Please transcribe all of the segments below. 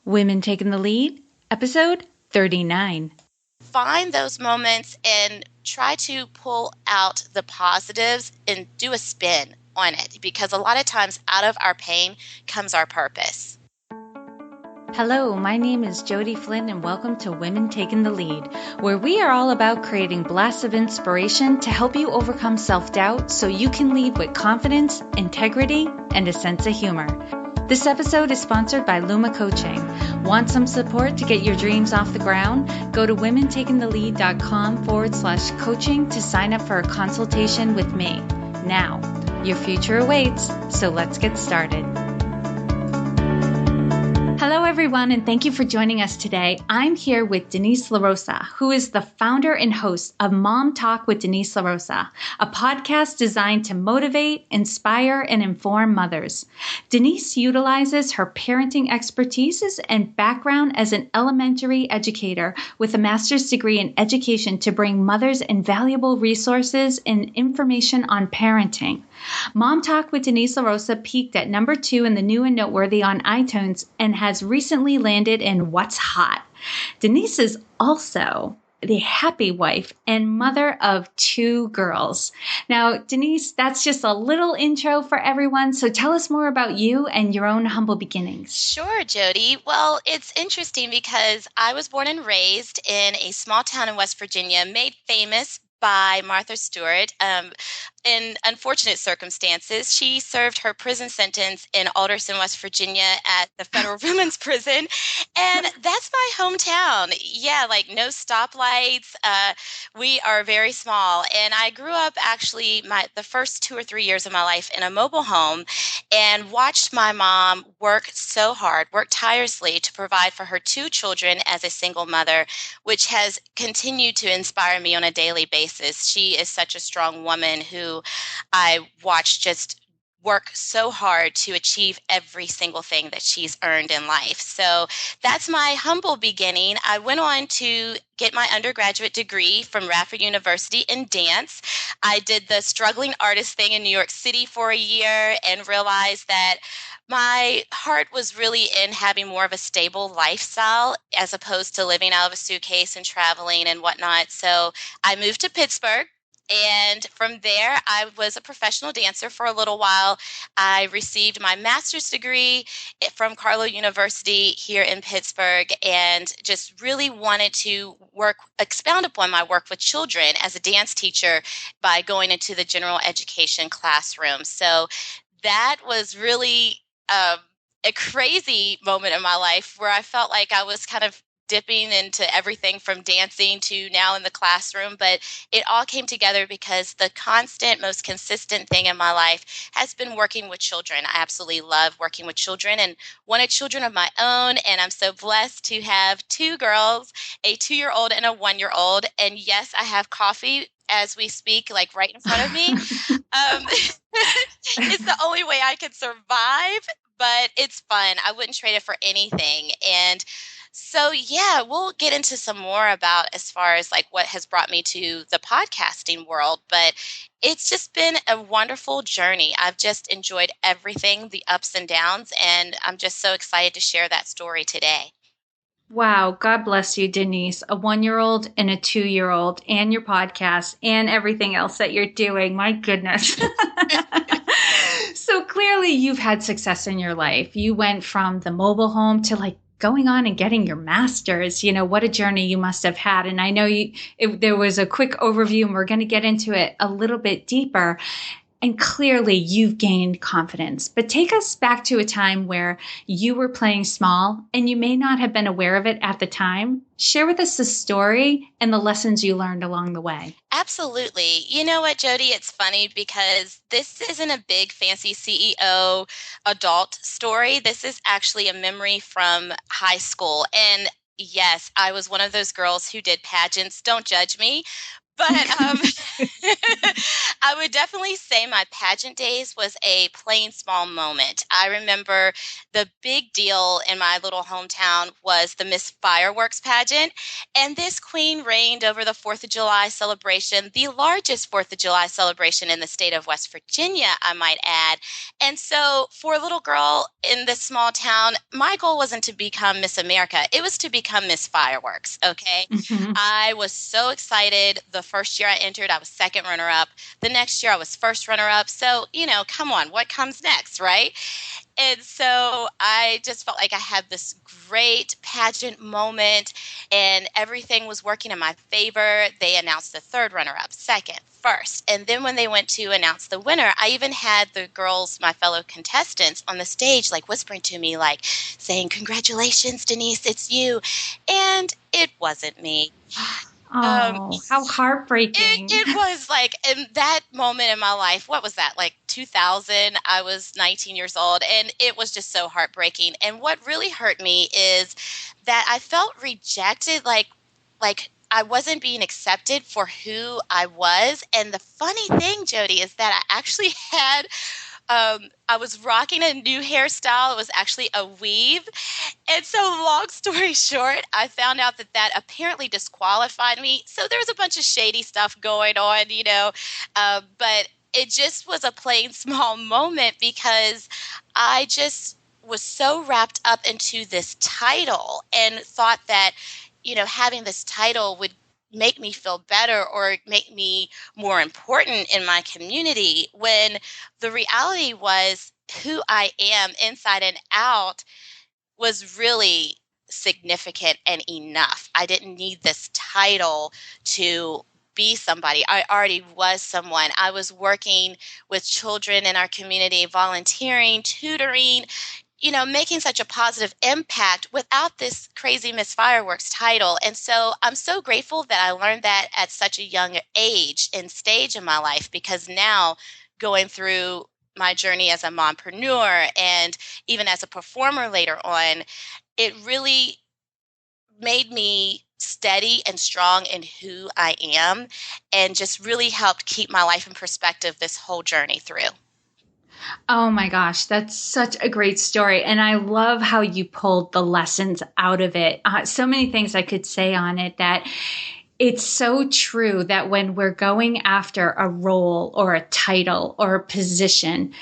Women Taking the Lead, episode 39. Find those moments and try to pull out the positives and do a spin on it, because a lot of times out of our pain comes our purpose. Hello, my name is Jody Flynn and welcome to Women Taking the Lead, where we are all about creating blasts of inspiration to help you overcome self-doubt so you can lead with confidence, integrity, and a sense of humor. This episode is sponsored by Luma Coaching. Want some support to get your dreams off the ground? Go to womentakingthelead.com/coaching to sign up for a consultation with me. Now, your future awaits, so let's get started. Hello, everyone, and thank you for joining us today. I'm here with Denise LaRosa, who is the founder and host of Mom Talk with Denise LaRosa, a podcast designed to motivate, inspire, and inform mothers. Denise utilizes her parenting expertise and background as an elementary educator with a master's degree in education to bring mothers invaluable resources and information on parenting. Mom Talk with Denise LaRosa peaked at number 2 in the new and noteworthy on iTunes and has recently landed in What's Hot. Denise is also the happy wife and mother of 2 girls. Now, Denise, that's just a little intro for everyone. So tell us more about you and your own humble beginnings. Sure, Jody. Well, it's interesting because I was born and raised in a small town in West Virginia, made famous by Martha Stewart. In unfortunate circumstances, she served her prison sentence in Alderson, West Virginia at the federal women's prison. And that's my hometown. Yeah, like no stoplights. We are very small. And I grew up actually the first 2 or 3 years of my life in a mobile home and watched my mom work so hard, work tirelessly to provide for her 2 children as a single mother, which has continued to inspire me on a daily basis. She is such a strong woman who I watched just work so hard to achieve every single thing that she's earned in life. So that's my humble beginning. I went on to get my undergraduate degree from Radford University in dance. I did the struggling artist thing in New York City for a year and realized that my heart was really in having more of a stable lifestyle as opposed to living out of a suitcase and traveling and whatnot. So I moved to Pittsburgh. And from there, I was a professional dancer for a little while. I received my master's degree from Carlow University here in Pittsburgh and just really wanted to expound upon my work with children as a dance teacher by going into the general education classroom. So that was really a crazy moment in my life where I felt like I was kind of dipping into everything from dancing to now in the classroom, but it all came together because the constant, most consistent thing in my life has been working with children. I absolutely love working with children and wanted children of my own, and I'm so blessed to have 2 girls, a 2-year-old and a 1-year-old, and yes, I have coffee as we speak, like right in front of me. It's the only way I could survive, but it's fun. I wouldn't trade it for anything. And so, yeah, we'll get into some more about as far as like what has brought me to the podcasting world, but it's just been a wonderful journey. I've just enjoyed everything, the ups and downs, and I'm just so excited to share that story today. Wow, God bless you, Denise, a 1-year-old and a 2-year-old, and your podcast and everything else that you're doing. My goodness. So clearly you've had success in your life. You went from the mobile home to like going on and getting your master's. You know, what a journey you must have had. And I know there was a quick overview and we're going to get into it a little bit deeper. And clearly you've gained confidence, but take us back to a time where you were playing small and you may not have been aware of it at the time. Share with us the story and the lessons you learned along the way. Absolutely. You know what, Jody? It's funny because this isn't a big fancy CEO adult story. This is actually a memory from high school. And yes, I was one of those girls who did pageants. Don't judge me. But I would definitely say my pageant days was a plain small moment. I remember the big deal in my little hometown was the Miss Fireworks pageant. And this queen reigned over the 4th of July celebration, the largest 4th of July celebration in the state of West Virginia, I might add. And so for a little girl in this small town, my goal wasn't to become Miss America. It was to become Miss Fireworks. Okay. Mhm. I was so excited. The first year I entered, I was second runner up. The next year I was first runner up. So, come on, what comes next, right? And so I just felt like I had this great pageant moment and everything was working in my favor. They announced the third runner up, second, first. And then when they went to announce the winner, I even had the girls, my fellow contestants, on the stage, like whispering to me, like saying, "Congratulations, Denise, it's you." And it wasn't me. Um, Oh, how it heartbreaking. it was like in that moment in my life, what was that? Like 2000, I was 19 years old and it was just so heartbreaking. And what really hurt me is that I felt rejected like I wasn't being accepted for who I was. And the funny thing, Jody, is that I actually had I was rocking a new hairstyle. It was actually a weave. And so, long story short, I found out that that apparently disqualified me. So, there was a bunch of shady stuff going on, but it just was a plain small moment because I just was so wrapped up into this title and thought that, having this title would make me feel better or make me more important in my community when the reality was who I am inside and out was really significant and enough. I didn't need this title to be somebody. I already was someone. I was working with children in our community, volunteering, tutoring, making such a positive impact without this crazy Miss Fireworks title. And so I'm so grateful that I learned that at such a young age and stage in my life because now going through my journey as a mompreneur and even as a performer later on, it really made me steady and strong in who I am and just really helped keep my life in perspective this whole journey through. Oh my gosh, that's such a great story. And I love how you pulled the lessons out of it. So many things I could say on it that it's so true that when we're going after a role or a title or a position,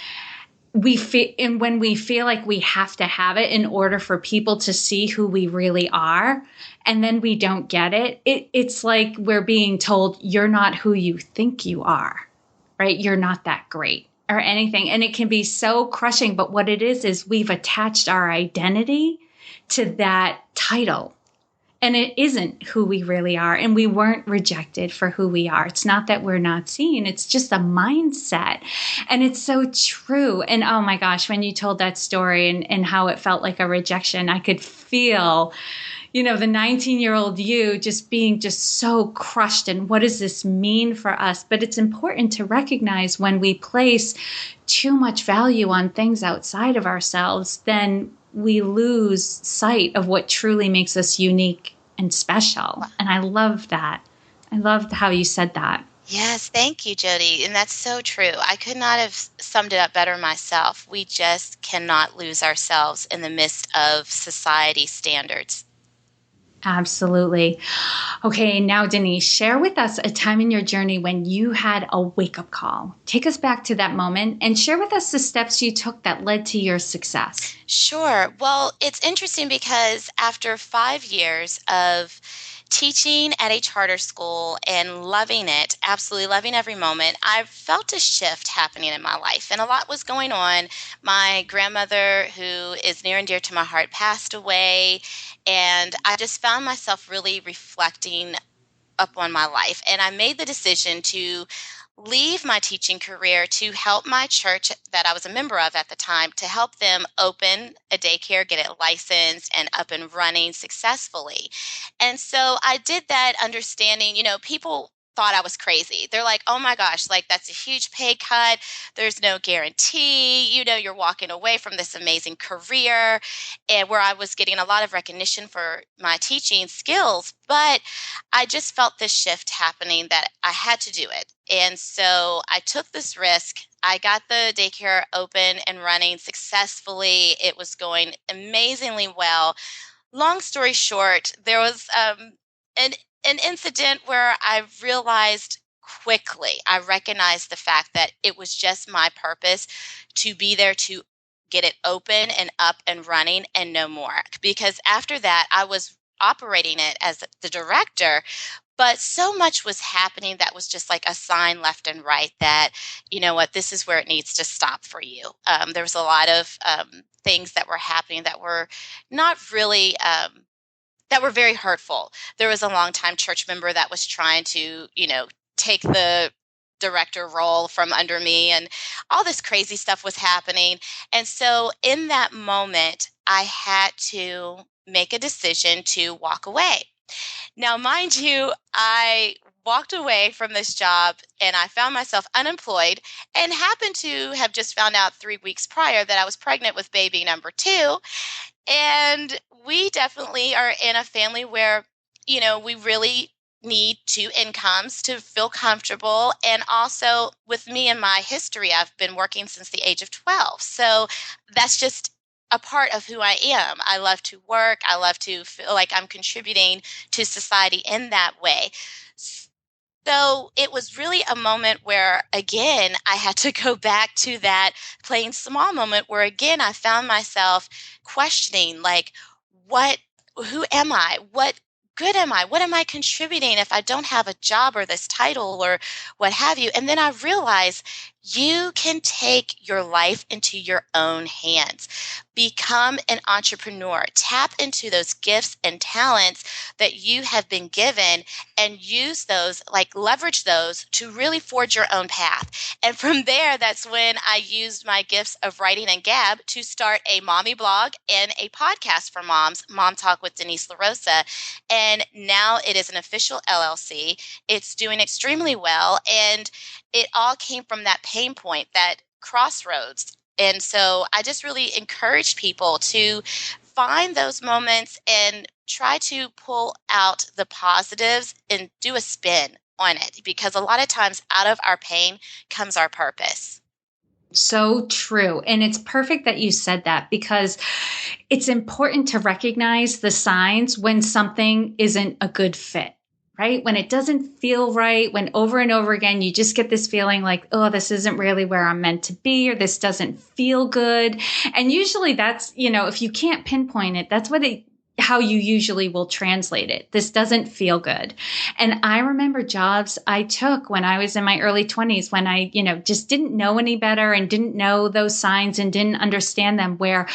we feel, and when we feel like we have to have it in order for people to see who we really are, and then we don't get it's like we're being told you're not who you think you are, right? You're not that great or anything. And it can be so crushing. But what it is we've attached our identity to that title. And it isn't who we really are. And we weren't rejected for who we are. It's not that we're not seen. It's just a mindset. And it's so true. And oh my gosh, when you told that story and how it felt like a rejection, I could feel, the 19-year-old you just being just so crushed. And what does this mean for us? But it's important to recognize when we place too much value on things outside of ourselves, then we lose sight of what truly makes us unique and special. And I love that. I loved how you said that. Yes, thank you, Jody. And that's so true. I could not have summed it up better myself. We just cannot lose ourselves in the midst of society standards. Absolutely. Okay, now, Denise, share with us a time in your journey when you had a wake up call. Take us back to that moment and share with us the steps you took that led to your success. Sure. Well, it's interesting because after 5 years of teaching at a charter school and loving it, absolutely loving every moment, I felt a shift happening in my life. And a lot was going on. My grandmother, who is near and dear to my heart, passed away. And I just found myself really reflecting upon my life. And I made the decision to leave my teaching career to help my church that I was a member of at the time to help them open a daycare, get it licensed and up and running successfully. And so I did that understanding, people thought I was crazy. They're like, oh my gosh, like that's a huge pay cut. There's no guarantee. You're walking away from this amazing career, and where I was getting a lot of recognition for my teaching skills. But I just felt this shift happening that I had to do it. And so I took this risk. I got the daycare open and running successfully. It was going amazingly well. Long story short, there was an an incident where I realized quickly, I recognized the fact that it was just my purpose to be there to get it open and up and running and no more. Because after that, I was operating it as the director, but so much was happening that was just like a sign left and right that, you know what, this is where it needs to stop for you. There was a lot of things that were happening that were not really that were very hurtful. There was a longtime church member that was trying to, take the director role from under me, and all this crazy stuff was happening. And so in that moment, I had to make a decision to walk away. Now, mind you, I walked away from this job and I found myself unemployed and happened to have just found out 3 weeks prior that I was pregnant with baby number two. And we definitely are in a family where, we really need two incomes to feel comfortable. And also with me and my history, I've been working since the age of 12. So that's just a part of who I am. I love to work. I love to feel like I'm contributing to society in that way. So it was really a moment where, again, I had to go back to that playing small moment where, again, I found myself questioning, like, who am I? What good am I? What am I contributing if I don't have a job or this title or what have you? And then I realized you can take your life into your own hands. Become an entrepreneur. Tap into those gifts and talents that you have been given and use those, like leverage those to really forge your own path. And from there, that's when I used my gifts of writing and gab to start a mommy blog and a podcast for moms, Mom Talk with Denise LaRosa. And now it is an official LLC. It's doing extremely well. And it all came from that pain point, that crossroads. And so I just really encourage people to find those moments and try to pull out the positives and do a spin on it, because a lot of times out of our pain comes our purpose. So true. And it's perfect that you said that, because it's important to recognize the signs when something isn't a good fit. Right? When it doesn't feel right, when over and over again, you just get this feeling like, oh, this isn't really where I'm meant to be, or this doesn't feel good. And usually that's, if you can't pinpoint it, that's how you usually will translate it. This doesn't feel good. And I remember jobs I took when I was in my early 20s, when I, just didn't know any better and didn't know those signs and didn't understand them, where,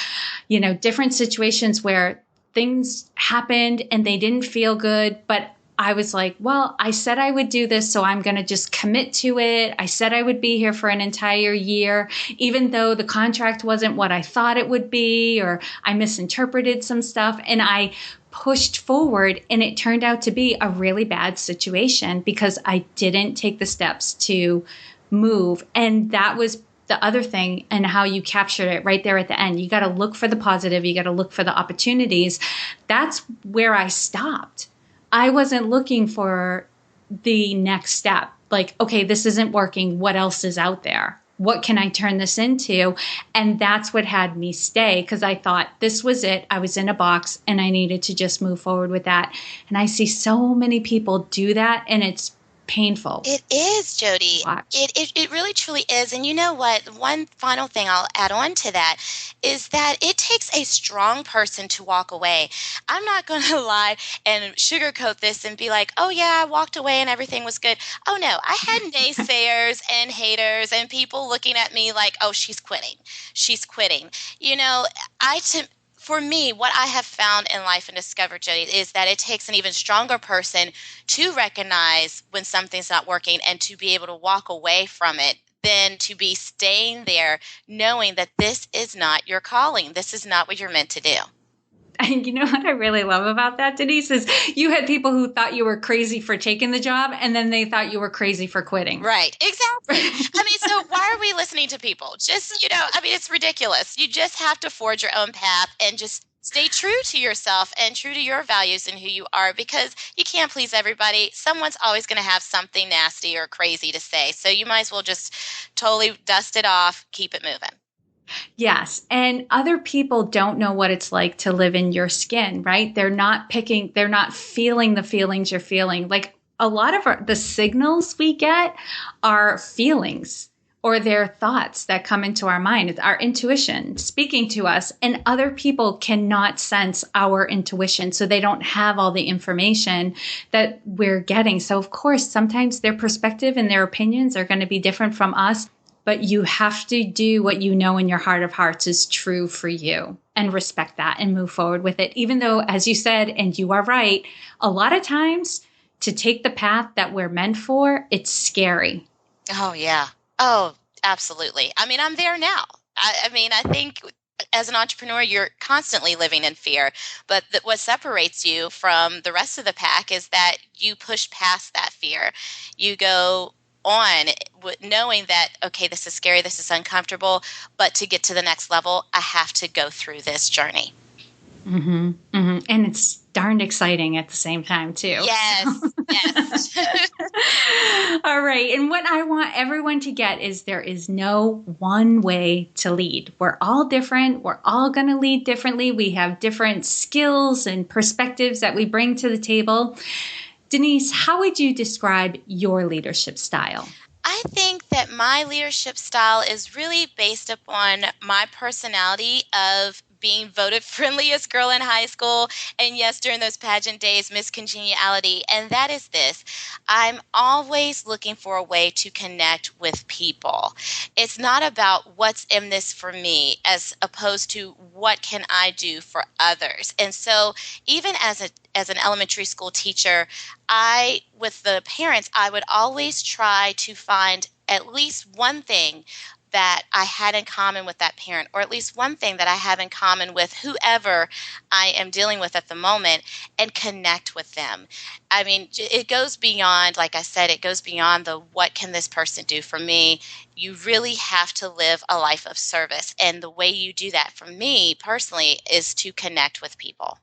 different situations where things happened and they didn't feel good, but I was like, well, I said I would do this, so I'm going to just commit to it. I said I would be here for an entire year, even though the contract wasn't what I thought it would be, or I misinterpreted some stuff. And I pushed forward, and it turned out to be a really bad situation because I didn't take the steps to move. And that was the other thing, and how you captured it right there at the end. You got to look for the positive. You got to look for the opportunities. That's where I stopped. I wasn't looking for the next step. Like, okay, this isn't working. What else is out there? What can I turn this into? And that's what had me stay, because I thought this was it. I was in a box and I needed to just move forward with that. And I see so many people do that, and it's painful. It is, Jody. It really truly is. And you know what? One final thing I'll add on to that is that it takes a strong person to walk away. I'm not going to lie and sugarcoat this and be like, oh yeah, I walked away and everything was good. Oh no, I had naysayers and haters and people looking at me like, oh, she's quitting. She's quitting. For me, what I have found in life and discovered, Jody, is that it takes an even stronger person to recognize when something's not working and to be able to walk away from it than to be staying there knowing that this is not your calling. This is not what you're meant to do. And you know what I really love about that, Denise, is you had people who thought you were crazy for taking the job, and then they thought you were crazy for quitting. Right. Exactly. I mean, so why are we listening to people? Just, I mean, it's ridiculous. You just have to forge your own path and just stay true to yourself and true to your values and who you are, because you can't please everybody. Someone's always going to have something nasty or crazy to say. So you might as well just totally dust it off, keep it moving. Yes. And other people don't know what it's like to live in your skin, right? They're not feeling the feelings you're feeling. Like a lot of the signals we get are feelings or their thoughts that come into our mind. It's our intuition speaking to us, and other people cannot sense our intuition. So they don't have all the information that we're getting. So of course, sometimes their perspective and their opinions are going to be different from us. But you have to do what you know in your heart of hearts is true for you and respect that and move forward with it. Even though, as you said, and you are right, a lot of times to take the path that we're meant for, it's scary. Oh, yeah. Oh, absolutely. I mean, I'm there now. I mean, I think as an entrepreneur, you're constantly living in fear. But what separates you from the rest of the pack is that you push past that fear. You go on knowing that, okay, this is scary, this is uncomfortable, but to get to the next level, I have to go through this journey. Mm-hmm, mm-hmm. And it's darned exciting at the same time, too. Yes, yes. All right. And what I want everyone to get is there is no one way to lead. We're all different. We're all going to lead differently. We have different skills and perspectives that we bring to the table. Denise, how would you describe your leadership style? I think that my leadership style is really based upon my personality of being voted friendliest girl in high school. And yes, during those pageant days, Miss Congeniality. And that is this: I'm always looking for a way to connect with people. It's not about what's in this for me as opposed to what can I do for others. And so even as an elementary school teacher, with the parents, I would always try to find at least one thing that I had in common with that parent, or at least one thing that I have in common with whoever I am dealing with at the moment, and connect with them. I mean, it goes beyond, like I said, it goes beyond the what can this person do for me. You really have to live a life of service. And the way you do that, for me personally, is to connect with people.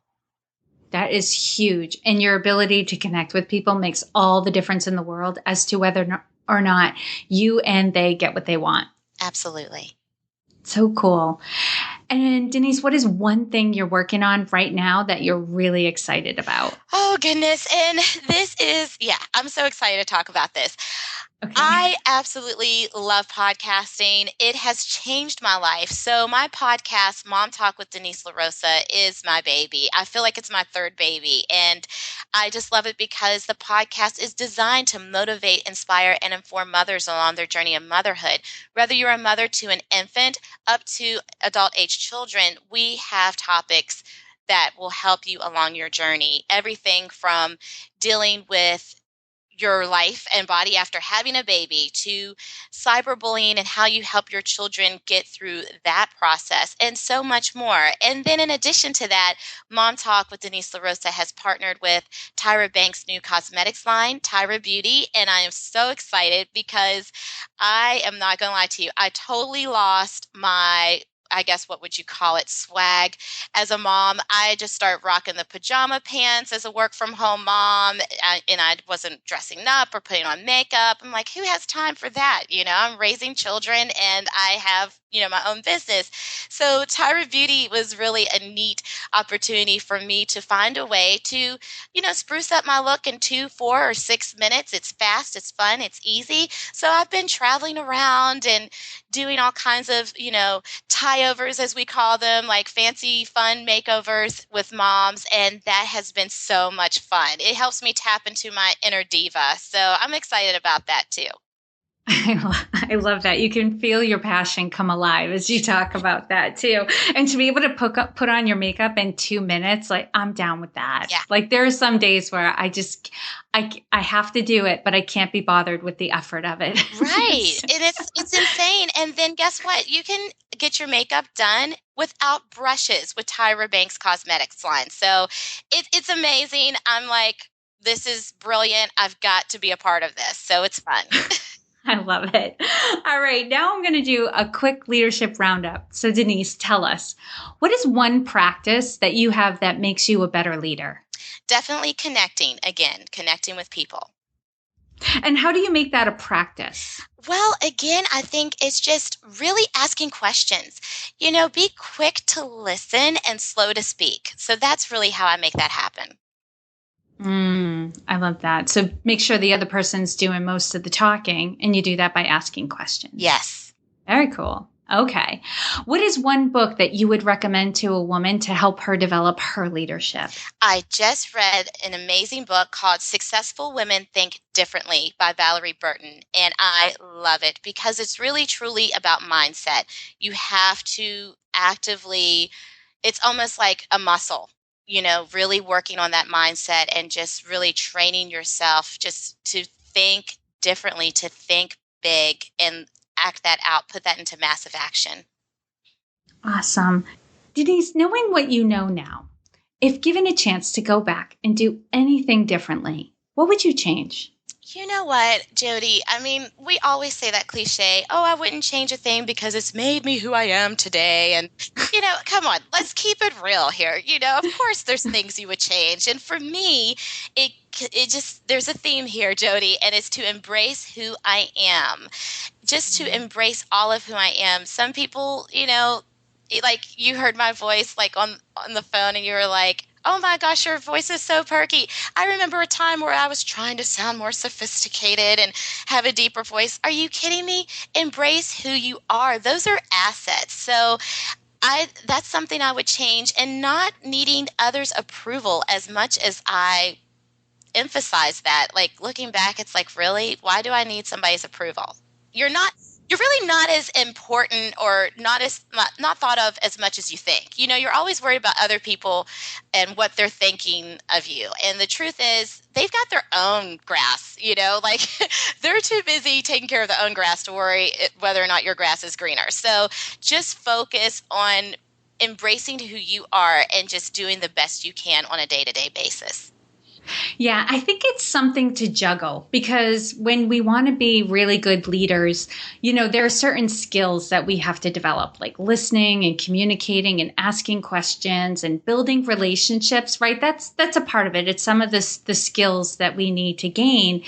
That is huge. And your ability to connect with people makes all the difference in the world as to whether or not you and they get what they want. Absolutely. So cool. And Denise, what is one thing you're working on right now that you're really excited about? Oh, goodness. And this is, I'm so excited to talk about this. Okay. I absolutely love podcasting. It has changed my life. So my podcast, Mom Talk with Denise LaRosa, is my baby. I feel like it's my third baby. And I just love it because the podcast is designed to motivate, inspire, and inform mothers along their journey of motherhood. Whether you're a mother to an infant up to adult age children, we have topics that will help you along your journey. Everything from dealing with your life and body after having a baby to cyberbullying and how you help your children get through that process, and so much more. And then in addition to that, Mom Talk with Denise LaRosa has partnered with Tyra Banks' new cosmetics line, Tyra Beauty. And I am so excited because I am not going to lie to you, I totally lost my, I guess, what would you call it, swag as a mom. I just started rocking the pajama pants as a work from home mom, and I wasn't dressing up or putting on makeup. I'm like, who has time for that? I'm raising children and I have, my own business. So Tyra Beauty was really a neat opportunity for me to find a way to, spruce up my look in 2, 4, or 6 minutes. It's fast, it's fun, it's easy. So I've been traveling around and doing all kinds of, tie-overs, as we call them, like fancy, fun makeovers with moms. And that has been so much fun. It helps me tap into my inner diva. So I'm excited about that too. I love that. You can feel your passion come alive as you talk about that too. And to be able to put on your makeup in 2 minutes, like I'm down with that. Yeah. Like there are some days where I have to do it, but I can't be bothered with the effort of it. Right. And it's insane. And then guess what? You can get your makeup done without brushes with Tyra Banks Cosmetics line. So it's amazing. I'm like, this is brilliant. I've got to be a part of this. So it's fun. I love it. All right. Now I'm going to do a quick leadership roundup. So Denise, tell us, what is one practice that you have that makes you a better leader? Definitely connecting with people. And how do you make that a practice? Well, again, I think it's just really asking questions. Be quick to listen and slow to speak. So that's really how I make that happen. I love that. So make sure the other person's doing most of the talking, and you do that by asking questions. Yes. Very cool. Okay. What is one book that you would recommend to a woman to help her develop her leadership? I just read an amazing book called Successful Women Think Differently by Valerie Burton, and I love it because it's really truly about mindset. You have to actively, it's almost like a muscle, really working on that mindset and just really training yourself just to think differently, to think big and act that out, put that into massive action. Awesome. Denise, knowing what you know now, if given a chance to go back and do anything differently, what would you change? You know what, Jody? I mean, we always say that cliche, oh, I wouldn't change a thing because it's made me who I am today. And, come on, let's keep it real here. Of course there's things you would change. And for me, it just, there's a theme here, Jody, and it's to embrace who I am. Just to embrace all of who I am. Some people, like you heard my voice like on the phone and you were like, oh my gosh, your voice is so perky. I remember a time where I was trying to sound more sophisticated and have a deeper voice. Are you kidding me? Embrace who you are. Those are assets. So that's something I would change, and not needing others' approval as much as I emphasize that. Like looking back, it's like, really? Why do I need somebody's approval? You're really not as important or not thought of as much as you think. You're always worried about other people and what they're thinking of you. And the truth is they've got their own grass, like they're too busy taking care of their own grass to worry whether or not your grass is greener. So just focus on embracing who you are and just doing the best you can on a day-to-day basis. Yeah, I think it's something to juggle, because when we want to be really good leaders, there are certain skills that we have to develop, like listening and communicating and asking questions and building relationships, right? That's a part of it. It's some of the skills that we need to gain.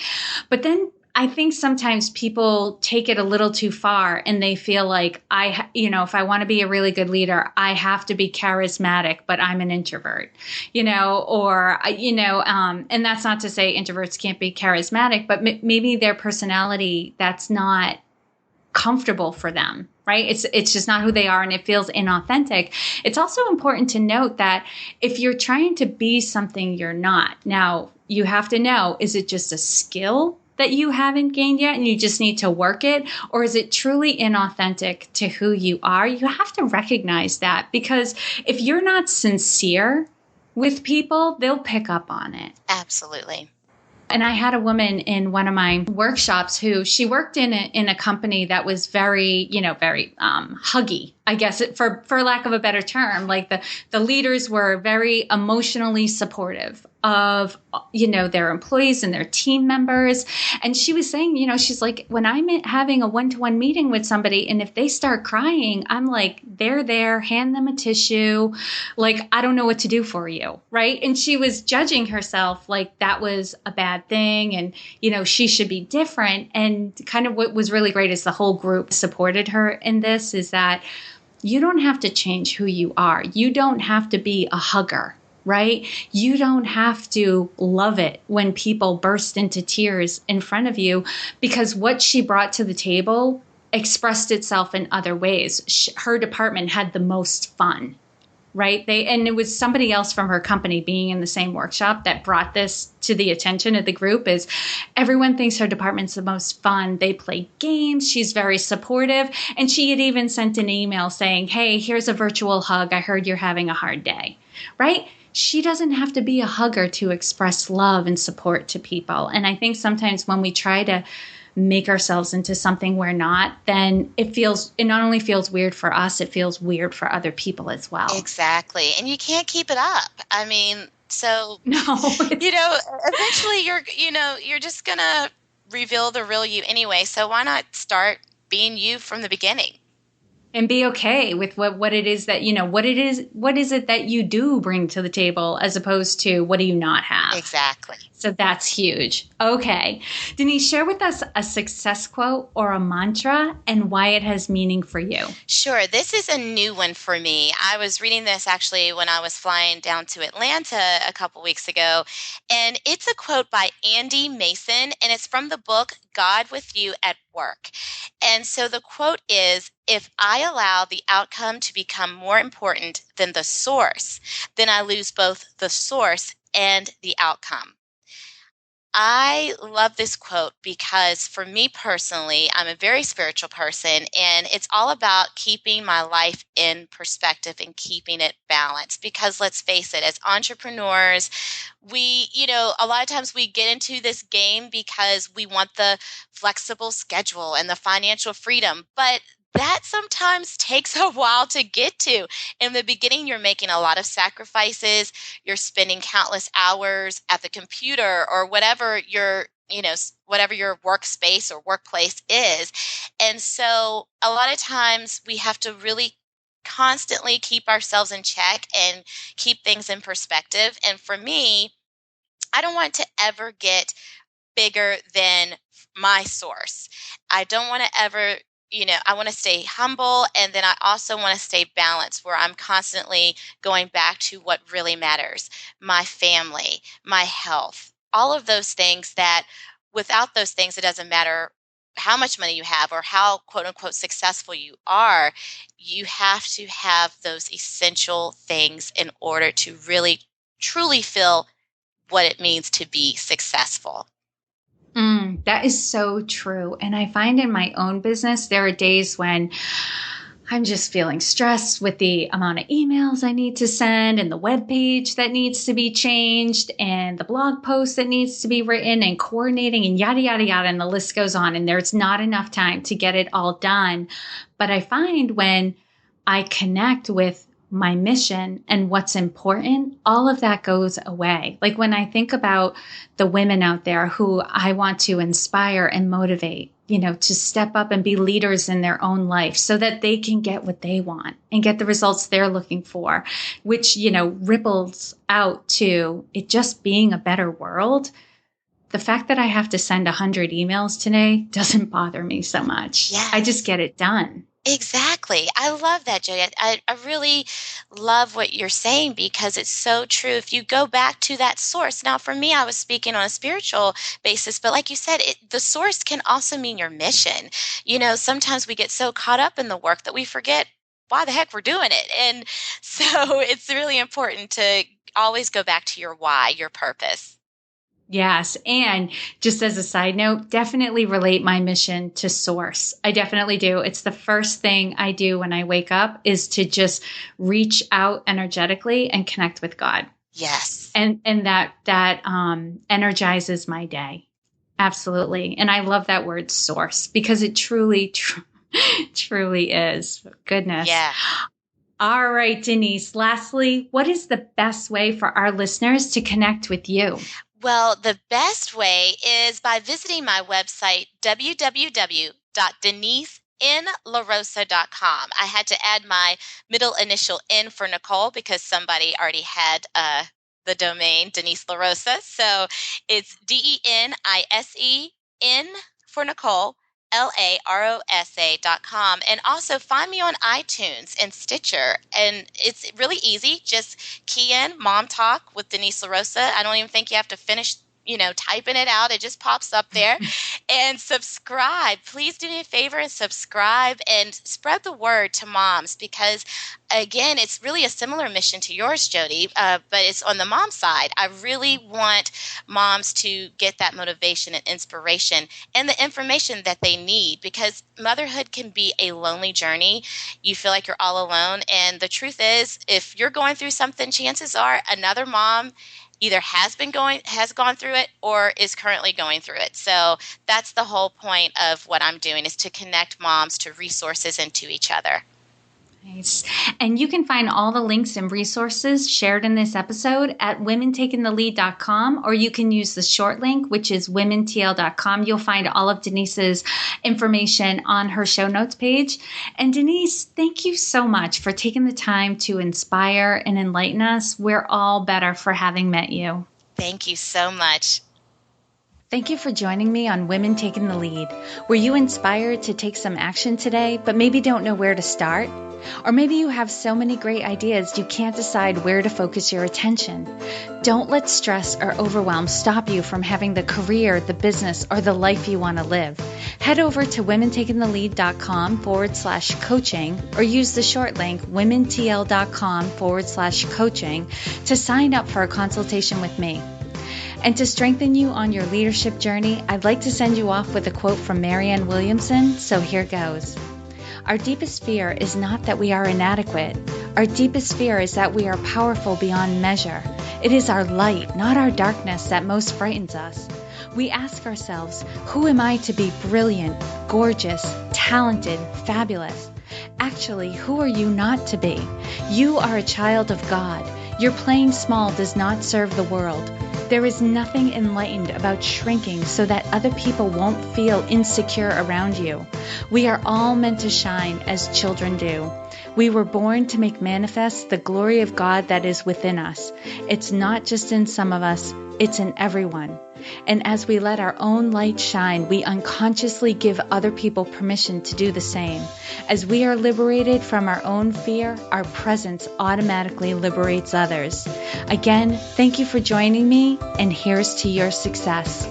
But then I think sometimes people take it a little too far and they feel like if I want to be a really good leader, I have to be charismatic, but I'm an introvert, and that's not to say introverts can't be charismatic, but maybe their personality, that's not comfortable for them, right? It's just not who they are and it feels inauthentic. It's also important to note that if you're trying to be something you're not, now you have to know, is it just a skill that you haven't gained yet and you just need to work it? Or is it truly inauthentic to who you are? You have to recognize that, because if you're not sincere with people, they'll pick up on it. Absolutely. And I had a woman in one of my workshops who she worked in a company that was very huggy, I guess, for lack of a better term. Like the leaders were very emotionally supportive of, their employees and their team members. And she was saying, she's like, when I'm having a one-to-one meeting with somebody and if they start crying, I'm like, they're there, hand them a tissue. Like, I don't know what to do for you. Right. And she was judging herself like that was a bad thing. And, she should be different. And kind of what was really great is the whole group supported her in this, is that you don't have to change who you are. You don't have to be a hugger. Right? You don't have to love it when people burst into tears in front of you, because what she brought to the table expressed itself in other ways. Her department had the most fun. right? And it was somebody else from her company being in the same workshop that brought this to the attention of the group. Is everyone thinks her department's the most fun. They play games. She's very supportive. And she had even sent an email saying, hey, here's a virtual hug. I heard you're having a hard day, right? She doesn't have to be a hugger to express love and support to people. And I think sometimes when we try to make ourselves into something we're not, then it not only feels weird for us, it feels weird for other people as well. Exactly. And you can't keep it up. I mean, so, No. Eventually you're just going to reveal the real you anyway. So why not start being you from the beginning? And be okay with what it is that, what is it that you do bring to the table as opposed to what do you not have? Exactly. So that's huge. Okay. Denise, share with us a success quote or a mantra and why it has meaning for you. Sure. This is a new one for me. I was reading this actually when I was flying down to Atlanta a couple weeks ago. And it's a quote by Andy Mason, and it's from the book God with You at Work. And so the quote is, if I allow the outcome to become more important than the source, then I lose both the source and the outcome. I love this quote because for me personally, I'm a very spiritual person, and it's all about keeping my life in perspective and keeping it balanced. Because let's face it, as entrepreneurs, a lot of times we get into this game because we want the flexible schedule and the financial freedom, but that sometimes takes a while to get to. In the beginning, you're making a lot of sacrifices. You're spending countless hours at the computer or whatever whatever your workspace or workplace is. And so a lot of times we have to really constantly keep ourselves in check and keep things in perspective. And for me, I don't want to ever get bigger than my source. I don't want to ever, I want to stay humble, and then I also want to stay balanced where I'm constantly going back to what really matters, my family, my health, all of those things that without those things, it doesn't matter how much money you have or how quote unquote successful you are. You have to have those essential things in order to really truly feel what it means to be successful. That is so true. And I find in my own business, there are days when I'm just feeling stressed with the amount of emails I need to send and the web page that needs to be changed and the blog post that needs to be written and coordinating and yada, yada, yada. And the list goes on, and there's not enough time to get it all done. But I find when I connect with my mission and what's important, all of that goes away. Like when I think about the women out there who I want to inspire and motivate, to step up and be leaders in their own life so that they can get what they want and get the results they're looking for, which, ripples out to it just being a better world. The fact that I have to send 100 emails today doesn't bother me so much. Yes. I just get it done. Exactly. I love that, Juliet. I really love what you're saying because it's so true. If you go back to that source, now for me, I was speaking on a spiritual basis, but like you said, the source can also mean your mission. Sometimes we get so caught up in the work that we forget why the heck we're doing it. And so it's really important to always go back to your why, your purpose. Yes. And just as a side note, definitely relate my mission to source. I definitely do. It's the first thing I do when I wake up is to just reach out energetically and connect with God. Yes. And that energizes my day. Absolutely. And I love that word source because it truly is. Goodness. Yeah. All right, Denise. Lastly, what is the best way for our listeners to connect with you? Well, the best way is by visiting my website, www.denisenlarosa.com. I had to add my middle initial N for Nicole because somebody already had the domain, Denise LaRosa. So it's DENISEN for Nicole, LAROSA.com. And also find me on iTunes and Stitcher. And it's really easy. Just key in Mom Talk with Denise LaRosa. I don't even think you have to finish typing it out. It just pops up there. And subscribe. Please do me a favor and subscribe and spread the word to moms, because again, it's really a similar mission to yours, Jody, but it's on the mom side. I really want moms to get that motivation and inspiration and the information that they need, because motherhood can be a lonely journey. You feel like you're all alone. And the truth is, if you're going through something, chances are another mom either has gone through it or is currently going through it. So that's the whole point of what I'm doing, is to connect moms to resources and to each other. Nice. And you can find all the links and resources shared in this episode at womentakingthelead.com, or you can use the short link, which is womentl.com. You'll find all of Denise's information on her show notes page. And Denise, thank you so much for taking the time to inspire and enlighten us. We're all better for having met you. Thank you so much. Thank you for joining me on Women Taking the Lead. Were you inspired to take some action today, but maybe don't know where to start? Or maybe you have so many great ideas you can't decide where to focus your attention. Don't let stress or overwhelm stop you from having the career, the business, or the life you want to live. Head over to womentakingthelead.com/coaching or use the short link womentl.com/coaching to sign up for a consultation with me. And to strengthen you on your leadership journey, I'd like to send you off with a quote from Marianne Williamson, so here goes. Our deepest fear is not that we are inadequate. Our deepest fear is that we are powerful beyond measure. It is our light, not our darkness, that most frightens us. We ask ourselves, who am I to be brilliant, gorgeous, talented, fabulous? Actually, who are you not to be? You are a child of God. Your playing small does not serve the world. There is nothing enlightened about shrinking so that other people won't feel insecure around you. We are all meant to shine as children do. We were born to make manifest the glory of God that is within us. It's not just in some of us, it's in everyone. And as we let our own light shine, we unconsciously give other people permission to do the same. As we are liberated from our own fear, our presence automatically liberates others. Again, thank you for joining me, and here's to your success.